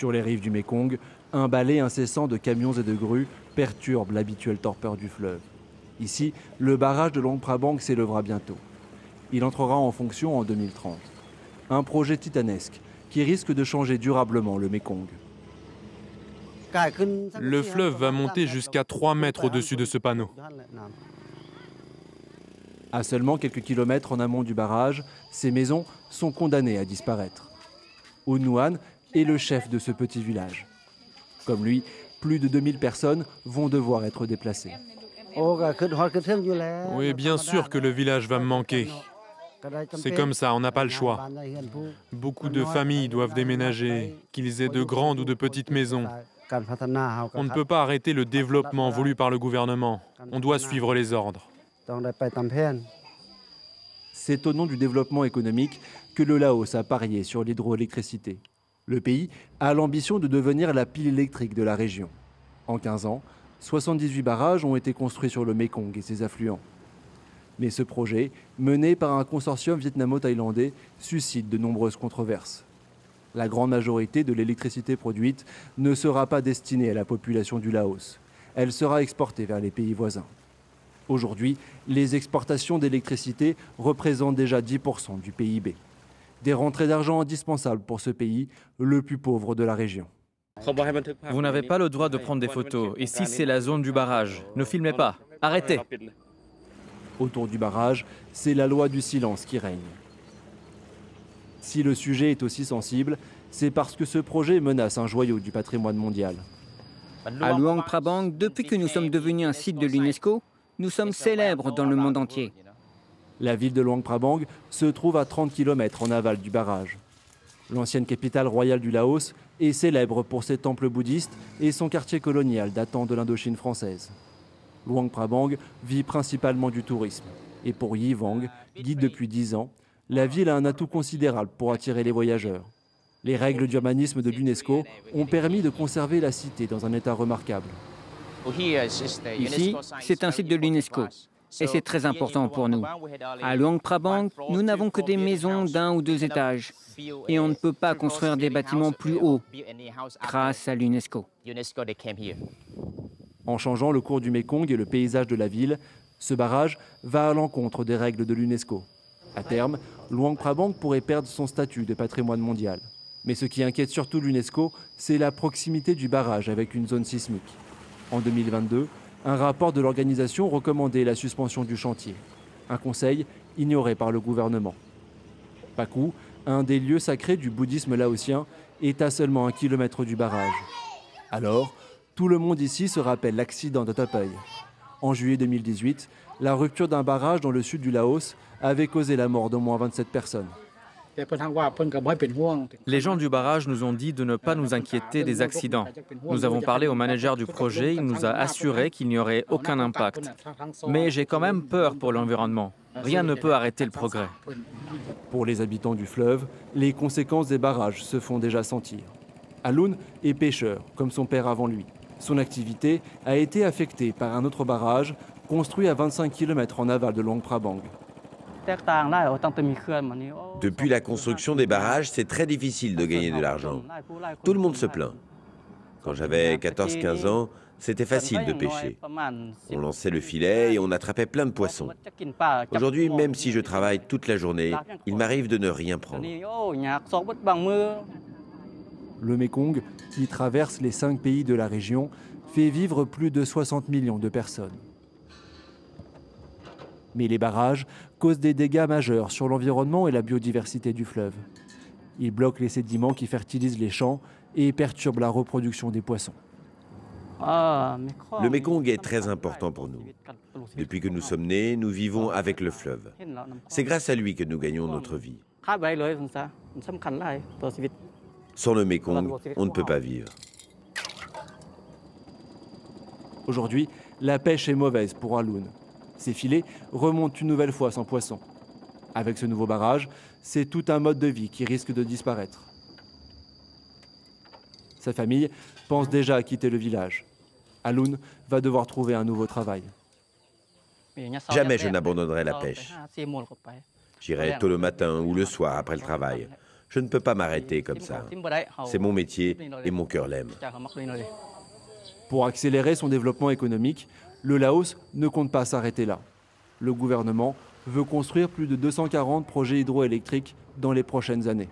Sur les rives du Mékong, un balai incessant de camions et de grues perturbe l'habituelle torpeur du fleuve. Ici, le barrage de Luang Prabang s'élèvera bientôt. Il entrera en fonction en 2030. Un projet titanesque qui risque de changer durablement le Mékong. Le fleuve va monter jusqu'à 3 mètres au-dessus de ce panneau. À seulement quelques kilomètres en amont du barrage, ces maisons sont condamnées à disparaître. Un Nuan est le chef de ce petit village. Comme lui, plus de 2000 personnes vont devoir être déplacées. Oui, bien sûr que le village va me manquer. C'est comme ça, on n'a pas le choix. Beaucoup de familles doivent déménager, qu'ils aient de grandes ou de petites maisons. On ne peut pas arrêter le développement voulu par le gouvernement. On doit suivre les ordres. C'est au nom du développement économique que le Laos a parié sur l'hydroélectricité. Le pays a l'ambition de devenir la pile électrique de la région. En 15 ans, 78 barrages ont été construits sur le Mékong et ses affluents. Mais ce projet, mené par un consortium vietnamo-thaïlandais, suscite de nombreuses controverses. La grande majorité de l'électricité produite ne sera pas destinée à la population du Laos. Elle sera exportée vers les pays voisins. Aujourd'hui, les exportations d'électricité représentent déjà 10% du PIB. Des rentrées d'argent indispensables pour ce pays, le plus pauvre de la région. Vous n'avez pas le droit de prendre des photos. Ici, c'est la zone du barrage. Ne filmez pas. Arrêtez. Autour du barrage, c'est la loi du silence qui règne. Si le sujet est aussi sensible, c'est parce que ce projet menace un joyau du patrimoine mondial. À Luang Prabang, depuis que nous sommes devenus un site de l'UNESCO, nous sommes célèbres dans le monde entier. La ville de Luang Prabang se trouve à 30 km en aval du barrage. L'ancienne capitale royale du Laos est célèbre pour ses temples bouddhistes et son quartier colonial datant de l'Indochine française. Luang Prabang vit principalement du tourisme. Et pour Yi Vang, guide depuis 10 ans, la ville a un atout considérable pour attirer les voyageurs. Les règles d'urbanisme de l'UNESCO ont permis de conserver la cité dans un état remarquable. Ici, c'est un site de l'UNESCO et c'est très important pour nous. À Luang Prabang, nous n'avons que des maisons d'1 ou 2 étages et on ne peut pas construire des bâtiments plus hauts grâce à l'UNESCO. En changeant le cours du Mékong et le paysage de la ville, ce barrage va à l'encontre des règles de l'UNESCO. À terme, Luang Prabang pourrait perdre son statut de patrimoine mondial. Mais ce qui inquiète surtout l'UNESCO, c'est la proximité du barrage avec une zone sismique. En 2022, un rapport de l'organisation recommandait la suspension du chantier. Un conseil ignoré par le gouvernement. Pakou, un des lieux sacrés du bouddhisme laotien, est à seulement 1 kilomètre du barrage. Alors, tout le monde ici se rappelle l'accident de Tapei. En juillet 2018, la rupture d'un barrage dans le sud du Laos avait causé la mort d'au moins 27 personnes. Les gens du barrage nous ont dit de ne pas nous inquiéter des accidents. Nous avons parlé au manager du projet, il nous a assuré qu'il n'y aurait aucun impact. Mais j'ai quand même peur pour l'environnement. Rien ne peut arrêter le progrès. Pour les habitants du fleuve, les conséquences des barrages se font déjà sentir. Alun est pêcheur, comme son père avant lui. Son activité a été affectée par un autre barrage construit à 25 km en aval de Luang Prabang. Depuis la construction des barrages, c'est très difficile de gagner de l'argent. Tout le monde se plaint. Quand j'avais 14-15 ans, c'était facile de pêcher. On lançait le filet et on attrapait plein de poissons. Aujourd'hui, même si je travaille toute la journée, il m'arrive de ne rien prendre. Le Mékong, qui traverse les 5 pays de la région, fait vivre plus de 60 millions de personnes. Mais les barrages causent des dégâts majeurs sur l'environnement et la biodiversité du fleuve. Ils bloquent les sédiments qui fertilisent les champs et perturbent la reproduction des poissons. Le Mékong est très important pour nous. Depuis que nous sommes nés, nous vivons avec le fleuve. C'est grâce à lui que nous gagnons notre vie. Sans le Mékong, on ne peut pas vivre. Aujourd'hui, la pêche est mauvaise pour Alun. Ces filets remontent une nouvelle fois sans poisson. Avec ce nouveau barrage, c'est tout un mode de vie qui risque de disparaître. Sa famille pense déjà à quitter le village. Alun va devoir trouver un nouveau travail. Jamais je n'abandonnerai la pêche. J'irai tôt le matin ou le soir après le travail. Je ne peux pas m'arrêter comme ça. C'est mon métier et mon cœur l'aime. Pour accélérer son développement économique, le Laos ne compte pas s'arrêter là. Le gouvernement veut construire plus de 240 projets hydroélectriques dans les prochaines années.